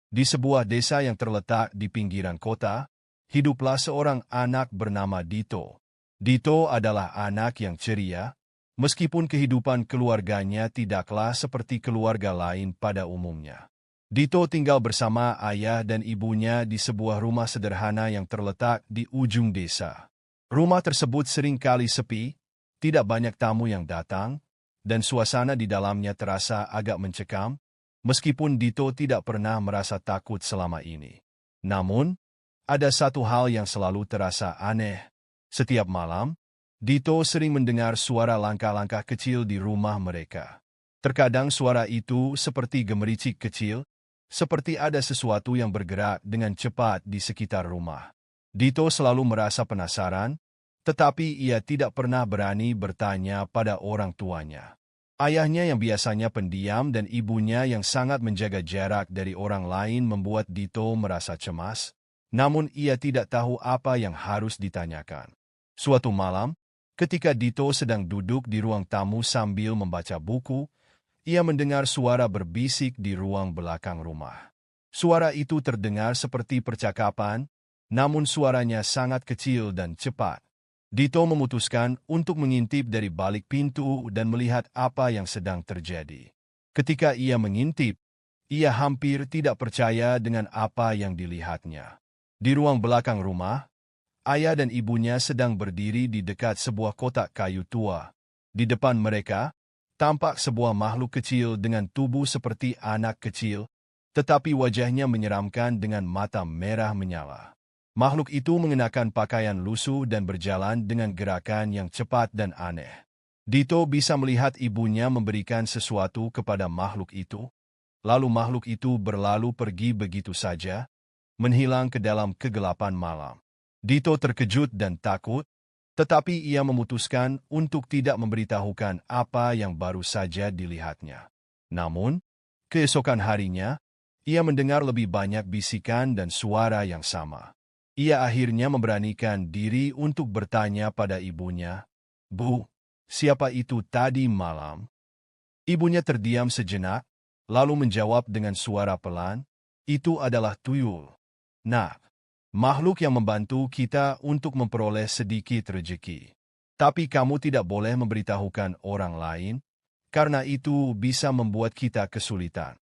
Di sebuah desa yang terletak di pinggiran kota, hiduplah seorang anak bernama Dito. Dito adalah anak yang ceria, meskipun kehidupan keluarganya tidaklah seperti keluarga lain pada umumnya. Dito tinggal bersama ayah dan ibunya di sebuah rumah sederhana yang terletak di ujung desa. Rumah tersebut seringkali sepi, tidak banyak tamu yang datang, dan suasana di dalamnya terasa agak mencekam, meskipun Dito tidak pernah merasa takut selama ini. Namun, ada satu hal yang selalu terasa aneh. Setiap malam, Dito sering mendengar suara langkah-langkah kecil di rumah mereka. Terkadang suara itu seperti gemericik kecil, seperti ada sesuatu yang bergerak dengan cepat di sekitar rumah. Dito selalu merasa penasaran, tetapi ia tidak pernah berani bertanya pada orang tuanya. Ayahnya yang biasanya pendiam dan ibunya yang sangat menjaga jarak dari orang lain membuat Dito merasa cemas, namun ia tidak tahu apa yang harus ditanyakan. Suatu malam, ketika Dito sedang duduk di ruang tamu sambil membaca buku, ia mendengar suara berbisik di ruang belakang rumah. Suara itu terdengar seperti percakapan, namun suaranya sangat kecil dan cepat. Dito memutuskan untuk mengintip dari balik pintu dan melihat apa yang sedang terjadi. Ketika ia mengintip, ia hampir tidak percaya dengan apa yang dilihatnya. Di ruang belakang rumah, ayah dan ibunya sedang berdiri di dekat sebuah kotak kayu tua. Di depan mereka, tampak sebuah makhluk kecil dengan tubuh seperti anak kecil, tetapi wajahnya menyeramkan dengan mata merah menyala. Makhluk itu mengenakan pakaian lusuh dan berjalan dengan gerakan yang cepat dan aneh. Dito bisa melihat ibunya memberikan sesuatu kepada makhluk itu, lalu makhluk itu berlalu pergi begitu saja, menghilang ke dalam kegelapan malam. Dito terkejut dan takut, tetapi ia memutuskan untuk tidak memberitahukan apa yang baru saja dilihatnya. Namun, keesokan harinya, ia mendengar lebih banyak bisikan dan suara yang sama. Ia akhirnya memberanikan diri untuk bertanya pada ibunya, "Bu, siapa itu tadi malam?" Ibunya terdiam sejenak, lalu menjawab dengan suara pelan, "Itu adalah tuyul. Nak, makhluk yang membantu kita untuk memperoleh sedikit rejeki. Tapi kamu tidak boleh memberitahukan orang lain, karena itu bisa membuat kita kesulitan."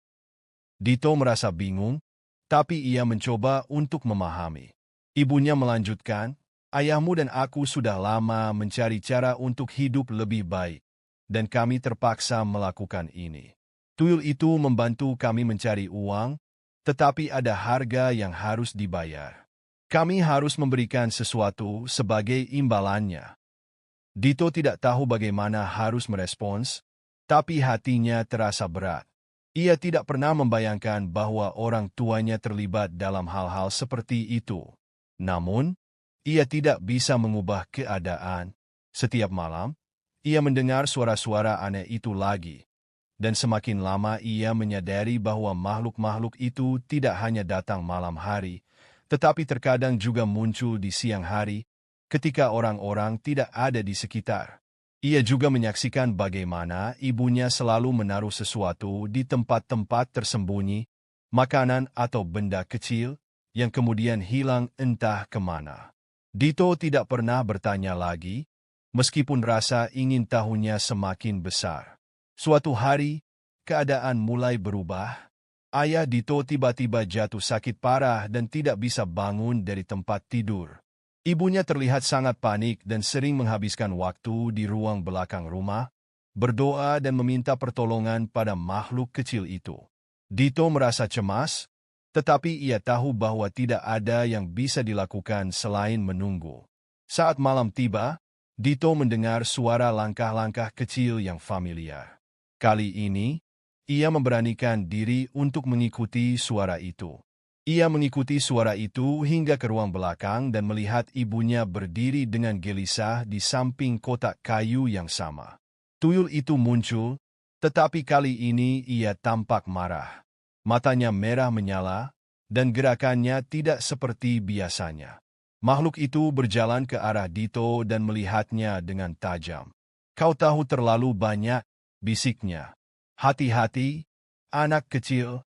Dito merasa bingung, tapi ia mencoba untuk memahami. Ibunya melanjutkan, "Ayahmu dan aku sudah lama mencari cara untuk hidup lebih baik, dan kami terpaksa melakukan ini. Tuyul itu membantu kami mencari uang, tetapi ada harga yang harus dibayar. Kami harus memberikan sesuatu sebagai imbalannya." Dito tidak tahu bagaimana harus merespons, tapi hatinya terasa berat. Ia tidak pernah membayangkan bahwa orang tuanya terlibat dalam hal-hal seperti itu. Namun, ia tidak bisa mengubah keadaan. Setiap malam, ia mendengar suara-suara aneh itu lagi. Dan semakin lama ia menyadari bahwa makhluk-makhluk itu tidak hanya datang malam hari, tetapi terkadang juga muncul di siang hari, ketika orang-orang tidak ada di sekitar. Ia juga menyaksikan bagaimana ibunya selalu menaruh sesuatu di tempat-tempat tersembunyi, makanan atau benda kecil, yang kemudian hilang entah kemana. Dito tidak pernah bertanya lagi, meskipun rasa ingin tahunya semakin besar. Suatu hari, keadaan mulai berubah. Ayah Dito tiba-tiba jatuh sakit parah dan tidak bisa bangun dari tempat tidur. Ibunya terlihat sangat panik dan sering menghabiskan waktu di ruang belakang rumah, berdoa dan meminta pertolongan pada makhluk kecil itu. Dito merasa cemas, tetapi ia tahu bahwa tidak ada yang bisa dilakukan selain menunggu. Saat malam tiba, Dito mendengar suara langkah-langkah kecil yang familiar. Kali ini, ia memberanikan diri untuk mengikuti suara itu. Ia mengikuti suara itu hingga ke ruang belakang dan melihat ibunya berdiri dengan gelisah di samping kotak kayu yang sama. Tuyul itu muncul, tetapi kali ini ia tampak marah. Matanya merah menyala, dan gerakannya tidak seperti biasanya. Makhluk itu berjalan ke arah Dito dan melihatnya dengan tajam. "Kau tahu terlalu banyak," bisiknya. "Hati-hati, anak kecil."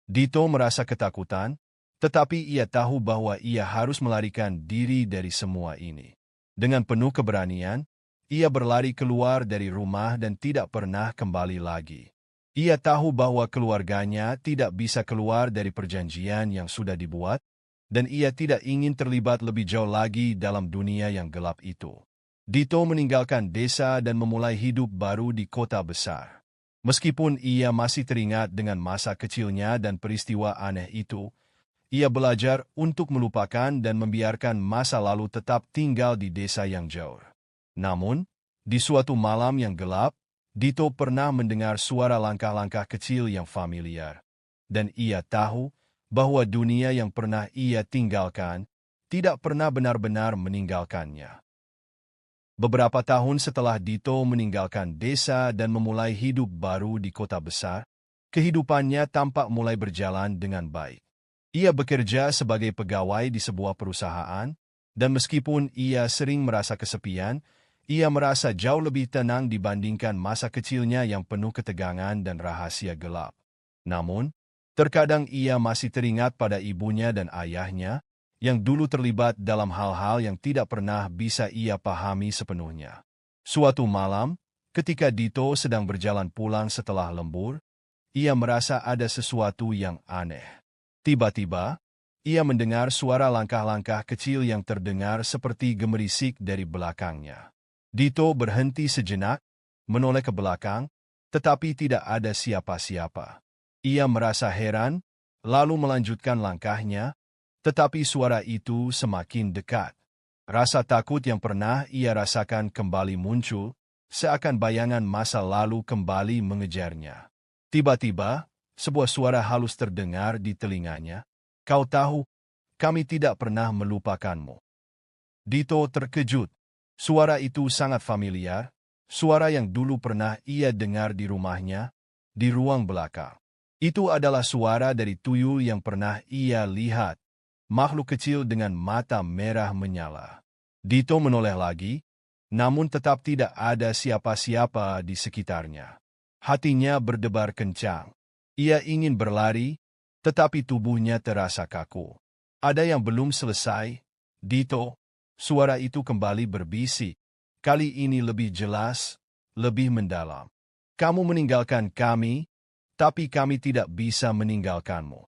Dito merasa ketakutan, tetapi ia tahu bahwa ia harus melarikan diri dari semua ini. Dengan penuh keberanian, ia berlari keluar dari rumah dan tidak pernah kembali lagi. Ia tahu bahwa keluarganya tidak bisa keluar dari perjanjian yang sudah dibuat, dan ia tidak ingin terlibat lebih jauh lagi dalam dunia yang gelap itu. Dito meninggalkan desa dan memulai hidup baru di kota besar. Meskipun ia masih teringat dengan masa kecilnya dan peristiwa aneh itu, ia belajar untuk melupakan dan membiarkan masa lalu tetap tinggal di desa yang jauh. Namun, di suatu malam yang gelap, Dito pernah mendengar suara langkah-langkah kecil yang familiar, dan ia tahu bahwa dunia yang pernah ia tinggalkan tidak pernah benar-benar meninggalkannya. Beberapa tahun setelah Dito meninggalkan desa dan memulai hidup baru di kota besar, kehidupannya tampak mulai berjalan dengan baik. Ia bekerja sebagai pegawai di sebuah perusahaan, dan meskipun ia sering merasa kesepian, ia merasa jauh lebih tenang dibandingkan masa kecilnya yang penuh ketegangan dan rahasia gelap. Namun, terkadang ia masih teringat pada ibunya dan ayahnya, yang dulu terlibat dalam hal-hal yang tidak pernah bisa ia pahami sepenuhnya. Suatu malam, ketika Dito sedang berjalan pulang setelah lembur, ia merasa ada sesuatu yang aneh. Tiba-tiba, ia mendengar suara langkah-langkah kecil yang terdengar seperti gemerisik dari belakangnya. Dito berhenti sejenak, menoleh ke belakang, tetapi tidak ada siapa-siapa. Ia merasa heran, lalu melanjutkan langkahnya, tetapi suara itu semakin dekat. Rasa takut yang pernah ia rasakan kembali muncul, seakan bayangan masa lalu kembali mengejarnya. Tiba-tiba, sebuah suara halus terdengar di telinganya. "Kau tahu, kami tidak pernah melupakanmu." Dito terkejut. Suara itu sangat familiar, suara yang dulu pernah ia dengar di rumahnya, di ruang belakang. Itu adalah suara dari tuyul yang pernah ia lihat. Makhluk kecil dengan mata merah menyala. Dito menoleh lagi, namun tetap tidak ada siapa-siapa di sekitarnya. Hatinya berdebar kencang. Ia ingin berlari, tetapi tubuhnya terasa kaku. Ada yang belum selesai, Dito. Suara itu kembali berbisik. Kali ini lebih jelas, lebih mendalam. "Kamu meninggalkan kami, tapi kami tidak bisa meninggalkanmu."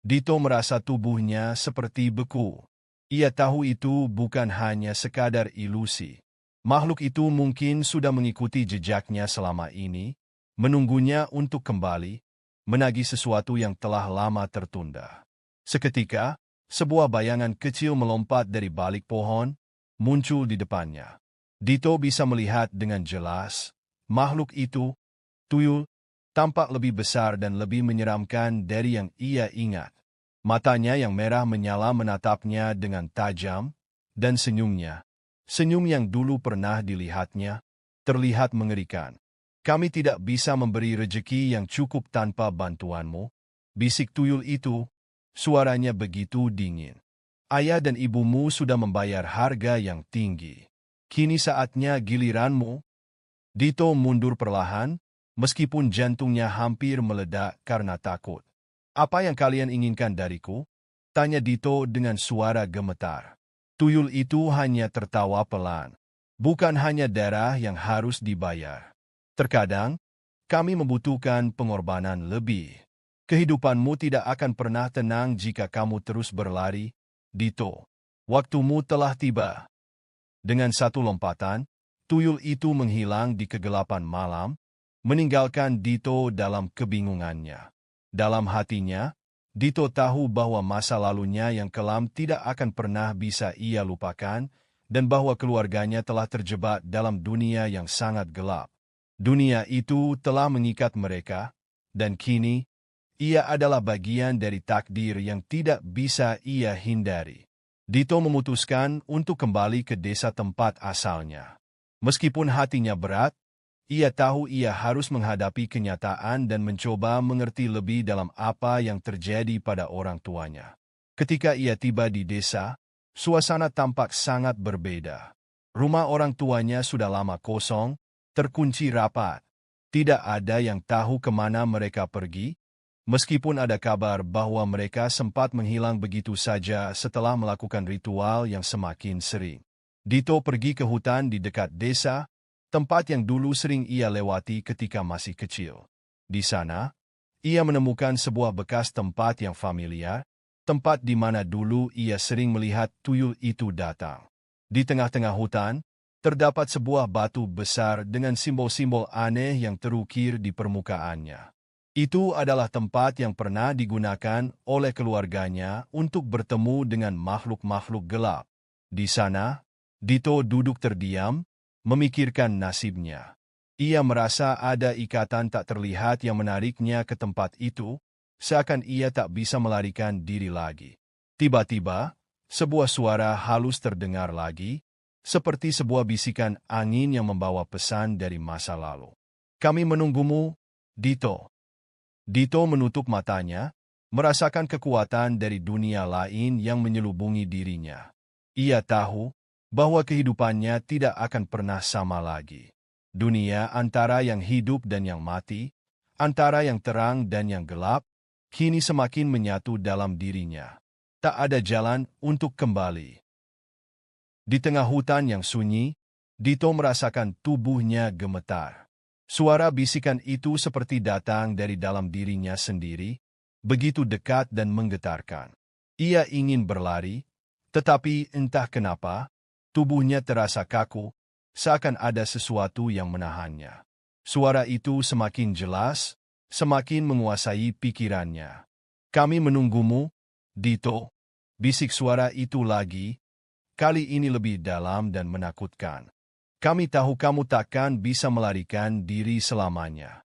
Dito merasa tubuhnya seperti beku. Ia tahu itu bukan hanya sekadar ilusi. Makhluk itu mungkin sudah mengikuti jejaknya selama ini, menunggunya untuk kembali, menagih sesuatu yang telah lama tertunda. Seketika, sebuah bayangan kecil melompat dari balik pohon, muncul di depannya. Dito bisa melihat dengan jelas, makhluk itu, tuyul, tampak lebih besar dan lebih menyeramkan dari yang ia ingat. Matanya yang merah menyala menatapnya dengan tajam, dan senyumnya, senyum yang dulu pernah dilihatnya, terlihat mengerikan. "Kami tidak bisa memberi rejeki yang cukup tanpa bantuanmu," bisik tuyul itu, suaranya begitu dingin. "Ayah dan ibumu sudah membayar harga yang tinggi. Kini saatnya giliranmu." Dito mundur perlahan, meskipun jantungnya hampir meledak karena takut. "Apa yang kalian inginkan dariku?" tanya Dito dengan suara gemetar. Tuyul itu hanya tertawa pelan. "Bukan hanya darah yang harus dibayar. Terkadang, kami membutuhkan pengorbanan lebih. Kehidupanmu tidak akan pernah tenang jika kamu terus berlari, Dito. Waktumu telah tiba." Dengan satu lompatan, tuyul itu menghilang di kegelapan malam, meninggalkan Dito dalam kebingungannya. Dalam hatinya, Dito tahu bahwa masa lalunya yang kelam tidak akan pernah bisa ia lupakan, dan bahwa keluarganya telah terjebak dalam dunia yang sangat gelap. Dunia itu telah mengikat mereka, dan kini, ia adalah bagian dari takdir yang tidak bisa ia hindari. Dito memutuskan untuk kembali ke desa tempat asalnya. Meskipun hatinya berat, ia tahu ia harus menghadapi kenyataan dan mencoba mengerti lebih dalam apa yang terjadi pada orang tuanya. Ketika ia tiba di desa, suasana tampak sangat berbeda. Rumah orang tuanya sudah lama kosong, terkunci rapat. Tidak ada yang tahu kemana mereka pergi, Meskipun ada kabar bahwa mereka sempat menghilang begitu saja setelah melakukan ritual yang semakin sering. Dito pergi ke hutan di dekat desa, tempat yang dulu sering ia lewati ketika masih kecil. Di sana, ia menemukan sebuah bekas tempat yang familiar, tempat di mana dulu ia sering melihat tuyul itu datang. Di tengah-tengah hutan, terdapat sebuah batu besar dengan simbol-simbol aneh yang terukir di permukaannya. Itu adalah tempat yang pernah digunakan oleh keluarganya untuk bertemu dengan makhluk-makhluk gelap. Di sana, Dito duduk terdiam, memikirkan nasibnya. Ia merasa ada ikatan tak terlihat yang menariknya ke tempat itu, seakan ia tak bisa melarikan diri lagi. Tiba-tiba, sebuah suara halus terdengar lagi, seperti sebuah bisikan angin yang membawa pesan dari masa lalu. "Kami menunggumu, Dito." Dito menutup matanya, merasakan kekuatan dari dunia lain yang menyelubungi dirinya. Ia tahu bahwa kehidupannya tidak akan pernah sama lagi. Dunia antara yang hidup dan yang mati, antara yang terang dan yang gelap, kini semakin menyatu dalam dirinya. Tak ada jalan untuk kembali. Di tengah hutan yang sunyi, Dito merasakan tubuhnya gemetar. Suara bisikan itu seperti datang dari dalam dirinya sendiri, begitu dekat dan menggetarkan. Ia ingin berlari, tetapi entah kenapa, tubuhnya terasa kaku, seakan ada sesuatu yang menahannya. Suara itu semakin jelas, semakin menguasai pikirannya. "Kami menunggumu, Dito." Bisik suara itu lagi, kali ini lebih dalam dan menakutkan. "Kami tahu kamu takkan bisa melarikan diri selamanya."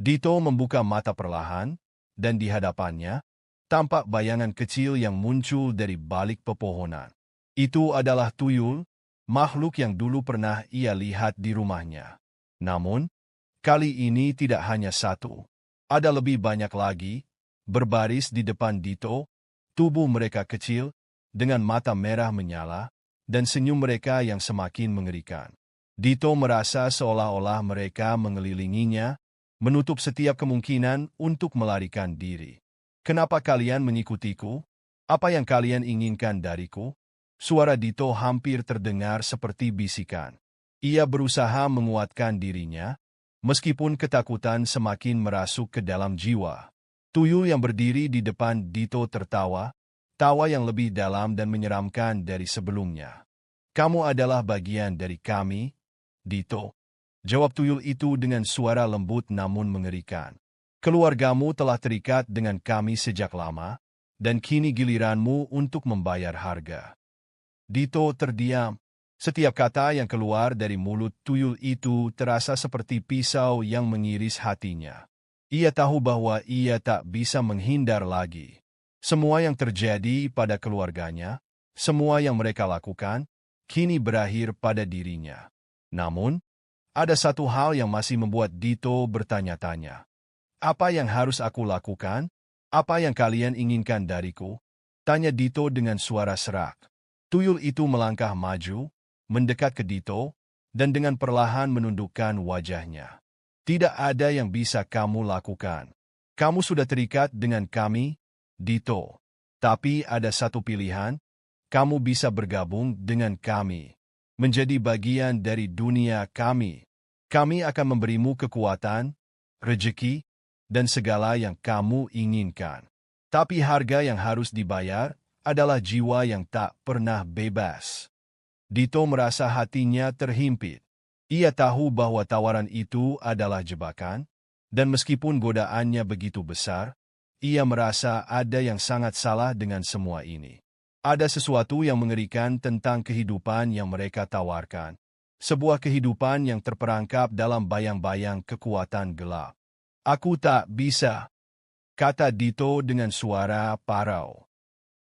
Dito membuka mata perlahan, dan di hadapannya, tampak bayangan kecil yang muncul dari balik pepohonan. Itu adalah tuyul, makhluk yang dulu pernah ia lihat di rumahnya. Namun, kali ini tidak hanya satu. Ada lebih banyak lagi, berbaris di depan Dito, tubuh mereka kecil, dengan mata merah menyala, dan senyum mereka yang semakin mengerikan. Dito merasa seolah-olah mereka mengelilinginya, menutup setiap kemungkinan untuk melarikan diri. "Kenapa kalian mengikutiku? Apa yang kalian inginkan dariku?" Suara Dito hampir terdengar seperti bisikan. Ia berusaha menguatkan dirinya, meskipun ketakutan semakin merasuk ke dalam jiwa. Tuyul yang berdiri di depan Dito tertawa, tawa yang lebih dalam dan menyeramkan dari sebelumnya. "Kamu adalah bagian dari kami, Dito," jawab tuyul itu dengan suara lembut namun mengerikan. "Keluargamu telah terikat dengan kami sejak lama, dan kini giliranmu untuk membayar harga." Dito terdiam. Setiap kata yang keluar dari mulut tuyul itu terasa seperti pisau yang mengiris hatinya. Ia tahu bahwa ia tak bisa menghindar lagi. Semua yang terjadi pada keluarganya, semua yang mereka lakukan, kini berakhir pada dirinya. Namun, ada satu hal yang masih membuat Dito bertanya-tanya. "Apa yang harus aku lakukan? Apa yang kalian inginkan dariku?" tanya Dito dengan suara serak. Tuyul itu melangkah maju, mendekat ke Dito, dan dengan perlahan menundukkan wajahnya. "Tidak ada yang bisa kamu lakukan. Kamu sudah terikat dengan kami, Dito. Tapi ada satu pilihan, kamu bisa bergabung dengan kami, menjadi bagian dari dunia kami. Kami akan memberimu kekuatan, rezeki, dan segala yang kamu inginkan. Tapi harga yang harus dibayar adalah jiwa yang tak pernah bebas." Dito merasa hatinya terhimpit. Ia tahu bahwa tawaran itu adalah jebakan, dan meskipun godaannya begitu besar, ia merasa ada yang sangat salah dengan semua ini. Ada sesuatu yang mengerikan tentang kehidupan yang mereka tawarkan. Sebuah kehidupan yang terperangkap dalam bayang-bayang kekuatan gelap. "Aku tak bisa," kata Dito dengan suara parau.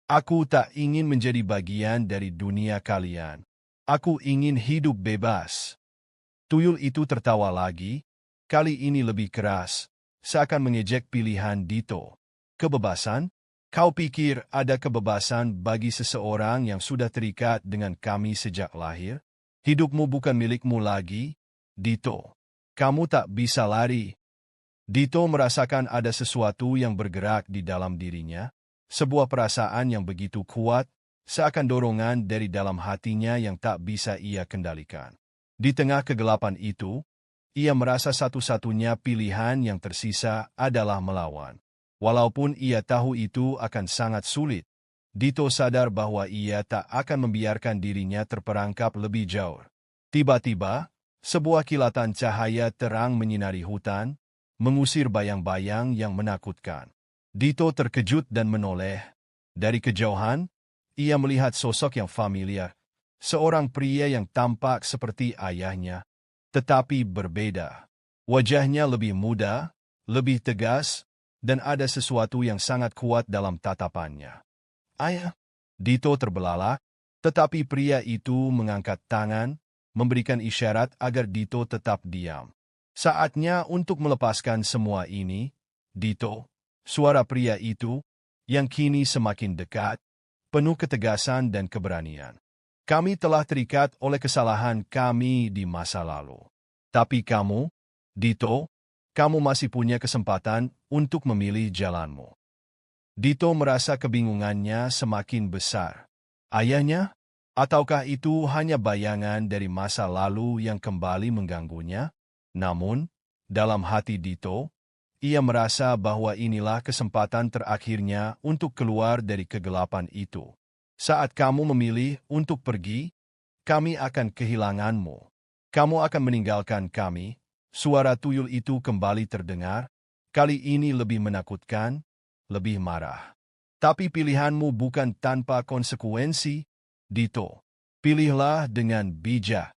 "Aku tak ingin menjadi bagian dari dunia kalian. Aku ingin hidup bebas." Tuyul itu tertawa lagi, kali ini lebih keras, seakan mengejek pilihan Dito. "Kebebasan? Kau pikir ada kebebasan bagi seseorang yang sudah terikat dengan kami sejak lahir? Hidupmu bukan milikmu lagi, Dito. Kamu tak bisa lari." Dito merasakan ada sesuatu yang bergerak di dalam dirinya, sebuah perasaan yang begitu kuat, seakan dorongan dari dalam hatinya yang tak bisa ia kendalikan. Di tengah kegelapan itu, ia merasa satu-satunya pilihan yang tersisa adalah melawan. Walaupun ia tahu itu akan sangat sulit, Dito sadar bahwa ia tak akan membiarkan dirinya terperangkap lebih jauh. Tiba-tiba, sebuah kilatan cahaya terang menyinari hutan, mengusir bayang-bayang yang menakutkan. Dito terkejut dan menoleh. Dari kejauhan, ia melihat sosok yang familiar, seorang pria yang tampak seperti ayahnya, tetapi berbeda. Wajahnya lebih muda, lebih tegas, dan ada sesuatu yang sangat kuat dalam tatapannya. Ayah, Dito terbelalak, tetapi pria itu mengangkat tangan, memberikan isyarat agar Dito tetap diam. Saatnya untuk melepaskan semua ini, Dito, suara pria itu, yang kini semakin dekat, penuh ketegasan dan keberanian. Kami telah terikat oleh kesalahan kami di masa lalu. Tapi kamu, Dito, kamu masih punya kesempatan untuk memilih jalanmu. Dito merasa kebingungannya semakin besar. Ayahnya? Ataukah itu hanya bayangan dari masa lalu yang kembali mengganggunya? Namun, dalam hati Dito, ia merasa bahwa inilah kesempatan terakhirnya untuk keluar dari kegelapan itu. Saat kamu memilih untuk pergi, kami akan kehilanganmu. Kamu akan meninggalkan kami. Suara tuyul itu kembali terdengar, kali ini lebih menakutkan, lebih marah. Tapi pilihanmu bukan tanpa konsekuensi, Dito. Pilihlah dengan bijak.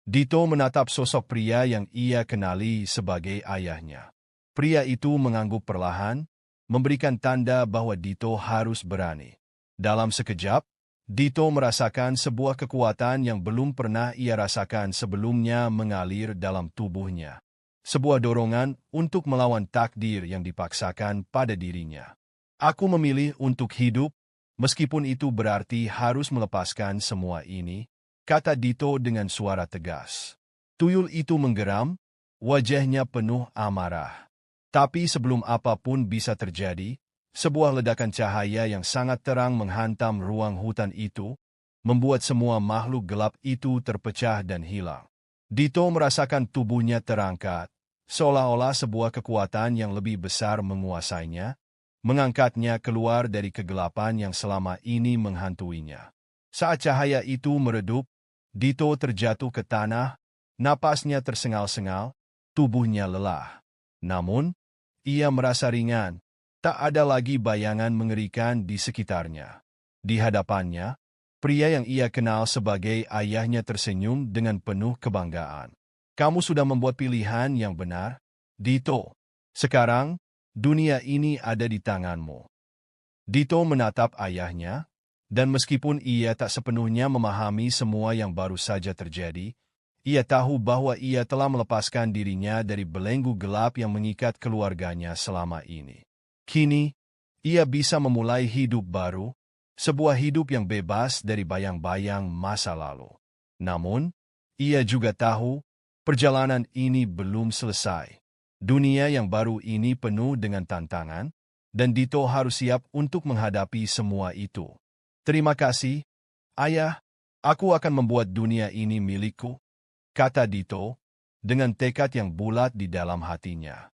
Dito menatap sosok pria yang ia kenali sebagai ayahnya. Pria itu mengangguk perlahan, memberikan tanda bahwa Dito harus berani. Dalam sekejap, Dito merasakan sebuah kekuatan yang belum pernah ia rasakan sebelumnya mengalir dalam tubuhnya. Sebuah dorongan untuk melawan takdir yang dipaksakan pada dirinya. Aku memilih untuk hidup, meskipun itu berarti harus melepaskan semua ini, kata Dito dengan suara tegas. Tuyul itu menggeram, wajahnya penuh amarah. Tapi sebelum apapun bisa terjadi, sebuah ledakan cahaya yang sangat terang menghantam ruang hutan itu, membuat semua makhluk gelap itu terpecah dan hilang. Dito merasakan tubuhnya terangkat, seolah-olah sebuah kekuatan yang lebih besar menguasainya, mengangkatnya keluar dari kegelapan yang selama ini menghantuinya. Saat cahaya itu meredup, Dito terjatuh ke tanah, napasnya tersengal-sengal, tubuhnya lelah. Namun, ia merasa ringan, tak ada lagi bayangan mengerikan di sekitarnya. Di hadapannya, pria yang ia kenal sebagai ayahnya tersenyum dengan penuh kebanggaan. Kamu sudah membuat pilihan yang benar, Dito. Sekarang, dunia ini ada di tanganmu. Dito menatap ayahnya, dan meskipun ia tak sepenuhnya memahami semua yang baru saja terjadi, ia tahu bahwa ia telah melepaskan dirinya dari belenggu gelap yang mengikat keluarganya selama ini. Kini, ia bisa memulai hidup baru, sebuah hidup yang bebas dari bayang-bayang masa lalu. Namun, ia juga tahu, perjalanan ini belum selesai. Dunia yang baru ini penuh dengan tantangan, dan Dito harus siap untuk menghadapi semua itu. Terima kasih, Ayah. Aku akan membuat dunia ini milikku, kata Dito, dengan tekad yang bulat di dalam hatinya.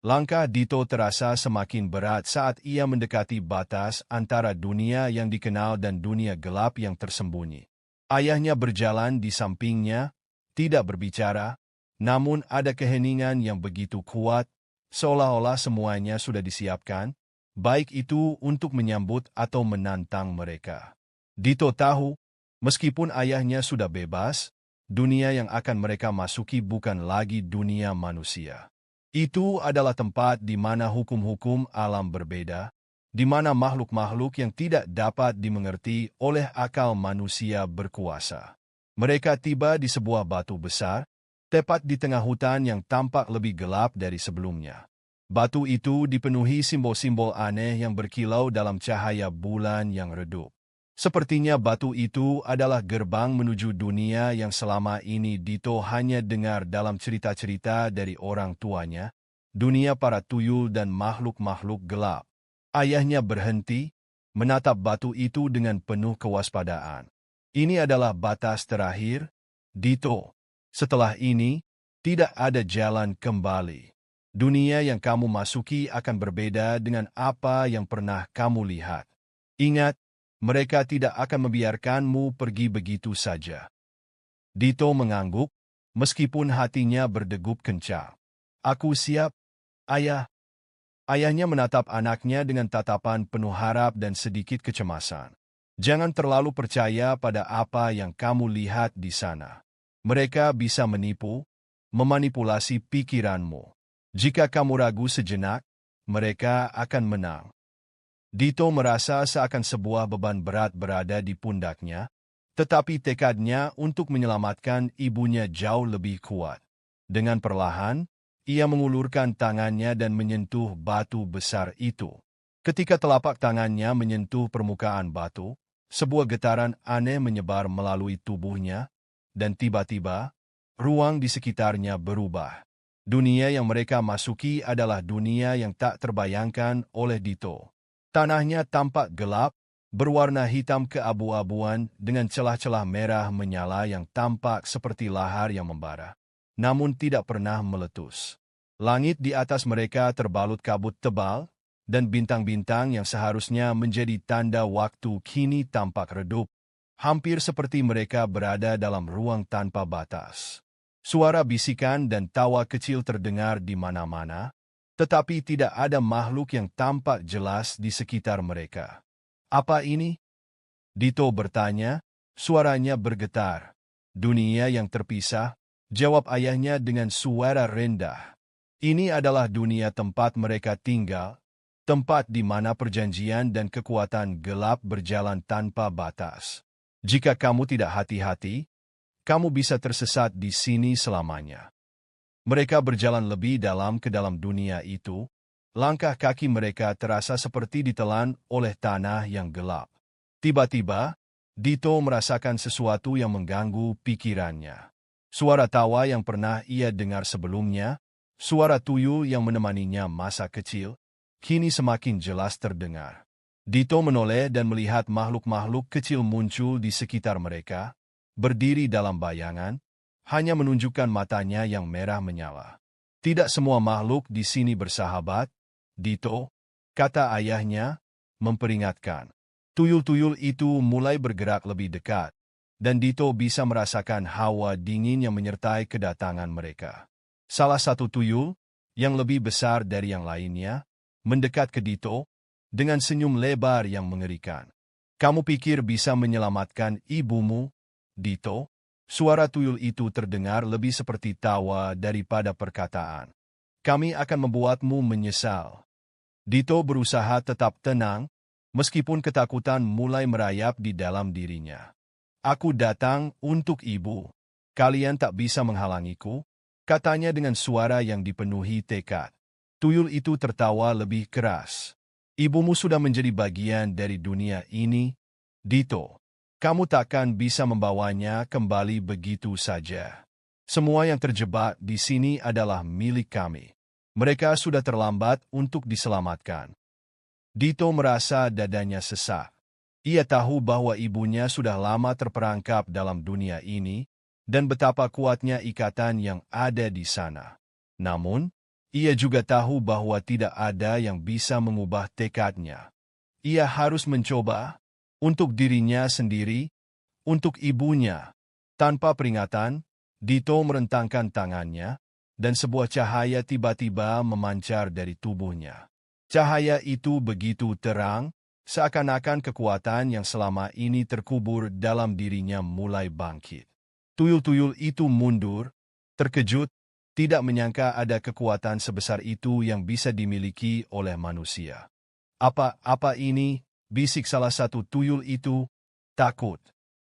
Langkah Dito terasa semakin berat saat ia mendekati batas antara dunia yang dikenal dan dunia gelap yang tersembunyi. Ayahnya berjalan di sampingnya, tidak berbicara, namun ada keheningan yang begitu kuat, seolah-olah semuanya sudah disiapkan, baik itu untuk menyambut atau menantang mereka. Dito tahu, meskipun ayahnya sudah bebas, dunia yang akan mereka masuki bukan lagi dunia manusia. Itu adalah tempat di mana hukum-hukum alam berbeda, di mana makhluk-makhluk yang tidak dapat dimengerti oleh akal manusia berkuasa. Mereka tiba di sebuah batu besar, tepat di tengah hutan yang tampak lebih gelap dari sebelumnya. Batu itu dipenuhi simbol-simbol aneh yang berkilau dalam cahaya bulan yang redup. Sepertinya batu itu adalah gerbang menuju dunia yang selama ini Dito hanya dengar dalam cerita-cerita dari orang tuanya, dunia para tuyul dan makhluk-makhluk gelap. Ayahnya berhenti, menatap batu itu dengan penuh kewaspadaan. Ini adalah batas terakhir, Dito. Setelah ini, tidak ada jalan kembali. Dunia yang kamu masuki akan berbeda dengan apa yang pernah kamu lihat. Ingat, mereka tidak akan membiarkanmu pergi begitu saja. Dito mengangguk, meskipun hatinya berdegup kencang. Aku siap, ayah. Ayahnya menatap anaknya dengan tatapan penuh harap dan sedikit kecemasan. Jangan terlalu percaya pada apa yang kamu lihat di sana. Mereka bisa menipu, memanipulasi pikiranmu. Jika kamu ragu sejenak, mereka akan menang. Dito merasa seakan sebuah beban berat berada di pundaknya, tetapi tekadnya untuk menyelamatkan ibunya jauh lebih kuat. Dengan perlahan, ia mengulurkan tangannya dan menyentuh batu besar itu. Ketika telapak tangannya menyentuh permukaan batu, sebuah getaran aneh menyebar melalui tubuhnya, dan tiba-tiba, ruang di sekitarnya berubah. Dunia yang mereka masuki adalah dunia yang tak terbayangkan oleh Dito. Tanahnya tampak gelap, berwarna hitam keabu-abuan dengan celah-celah merah menyala yang tampak seperti lahar yang membara, namun tidak pernah meletus. Langit di atas mereka terbalut kabut tebal, dan bintang-bintang yang seharusnya menjadi tanda waktu kini tampak redup, hampir seperti mereka berada dalam ruang tanpa batas. Suara bisikan dan tawa kecil terdengar di mana-mana, tetapi tidak ada makhluk yang tampak jelas di sekitar mereka. Apa ini? Dito bertanya, suaranya bergetar. Dunia yang terpisah, jawab ayahnya dengan suara rendah. Ini adalah dunia tempat mereka tinggal, tempat di mana perjanjian dan kekuatan gelap berjalan tanpa batas. Jika kamu tidak hati-hati, kamu bisa tersesat di sini selamanya. Mereka berjalan lebih dalam ke dalam dunia itu, langkah kaki mereka terasa seperti ditelan oleh tanah yang gelap. Tiba-tiba, Dito merasakan sesuatu yang mengganggu pikirannya. Suara tawa yang pernah ia dengar sebelumnya, suara tuyul yang menemaninya masa kecil, kini semakin jelas terdengar. Dito menoleh dan melihat makhluk-makhluk kecil muncul di sekitar mereka, berdiri dalam bayangan, hanya menunjukkan matanya yang merah menyala. Tidak semua makhluk di sini bersahabat, Dito, kata ayahnya, memperingatkan. Tuyul-tuyul itu mulai bergerak lebih dekat, dan Dito bisa merasakan hawa dingin yang menyertai kedatangan mereka. Salah satu tuyul, yang lebih besar dari yang lainnya, mendekat ke Dito dengan senyum lebar yang mengerikan. Kamu pikir bisa menyelamatkan ibumu, Dito? Suara tuyul itu terdengar lebih seperti tawa daripada perkataan. Kami akan membuatmu menyesal. Dito berusaha tetap tenang, meskipun ketakutan mulai merayap di dalam dirinya. Aku datang untuk ibu. Kalian tak bisa menghalangiku, katanya dengan suara yang dipenuhi tekad. Tuyul itu tertawa lebih keras. Ibumu sudah menjadi bagian dari dunia ini, Dito. Kamu takkan bisa membawanya kembali begitu saja. Semua yang terjebak di sini adalah milik kami. Mereka sudah terlambat untuk diselamatkan. Dito merasa dadanya sesak. Ia tahu bahwa ibunya sudah lama terperangkap dalam dunia ini, dan betapa kuatnya ikatan yang ada di sana. Namun, ia juga tahu bahwa tidak ada yang bisa mengubah tekadnya. Ia harus mencoba, untuk dirinya sendiri, untuk ibunya. Tanpa peringatan, Dito merentangkan tangannya, dan sebuah cahaya tiba-tiba memancar dari tubuhnya. Cahaya itu begitu terang, seakan-akan kekuatan yang selama ini terkubur dalam dirinya mulai bangkit. Tuyul-tuyul itu mundur, terkejut, tidak menyangka ada kekuatan sebesar itu yang bisa dimiliki oleh manusia. Apa ini? Bisik salah satu tuyul itu, takut.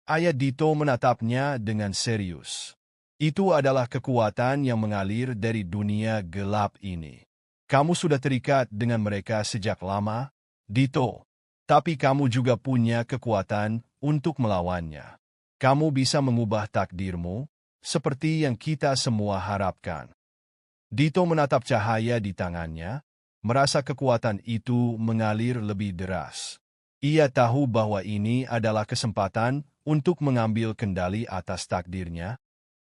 Ayah Dito menatapnya dengan serius. Itu adalah kekuatan yang mengalir dari dunia gelap ini. Kamu sudah terikat dengan mereka sejak lama, Dito. Tapi kamu juga punya kekuatan untuk melawannya. Kamu bisa mengubah takdirmu, seperti yang kita semua harapkan. Dito menatap cahaya di tangannya, merasa kekuatan itu mengalir lebih deras. Ia tahu bahwa ini adalah kesempatan untuk mengambil kendali atas takdirnya,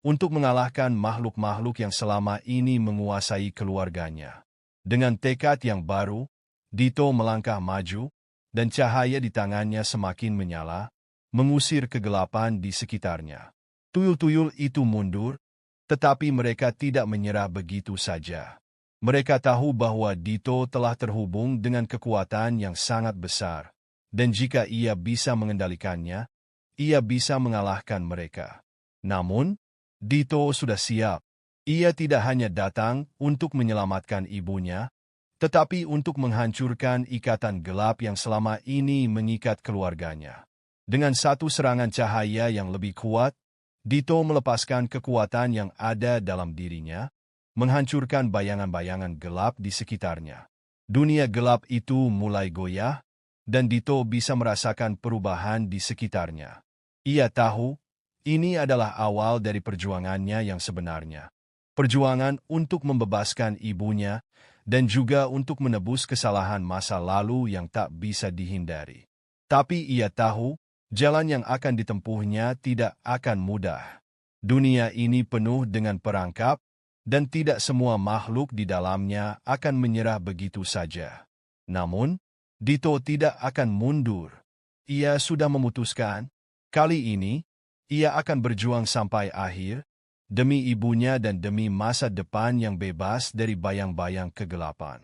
untuk mengalahkan makhluk-makhluk yang selama ini menguasai keluarganya. Dengan tekad yang baru, Dito melangkah maju, dan cahaya di tangannya semakin menyala, mengusir kegelapan di sekitarnya. Tuyul-tuyul itu mundur, tetapi mereka tidak menyerah begitu saja. Mereka tahu bahwa Dito telah terhubung dengan kekuatan yang sangat besar, dan jika ia bisa mengendalikannya, ia bisa mengalahkan mereka. Namun, Dito sudah siap. Ia tidak hanya datang untuk menyelamatkan ibunya, tetapi untuk menghancurkan ikatan gelap yang selama ini mengikat keluarganya. Dengan satu serangan cahaya yang lebih kuat, Dito melepaskan kekuatan yang ada dalam dirinya, menghancurkan bayangan-bayangan gelap di sekitarnya. Dunia gelap itu mulai goyah, dan Dito bisa merasakan perubahan di sekitarnya. Ia tahu, ini adalah awal dari perjuangannya yang sebenarnya. Perjuangan untuk membebaskan ibunya, dan juga untuk menebus kesalahan masa lalu yang tak bisa dihindari. Tapi ia tahu, jalan yang akan ditempuhnya tidak akan mudah. Dunia ini penuh dengan perangkap, dan tidak semua makhluk di dalamnya akan menyerah begitu saja. Namun, Dito tidak akan mundur. Ia sudah memutuskan, kali ini, ia akan berjuang sampai akhir, demi ibunya dan demi masa depan yang bebas dari bayang-bayang kegelapan.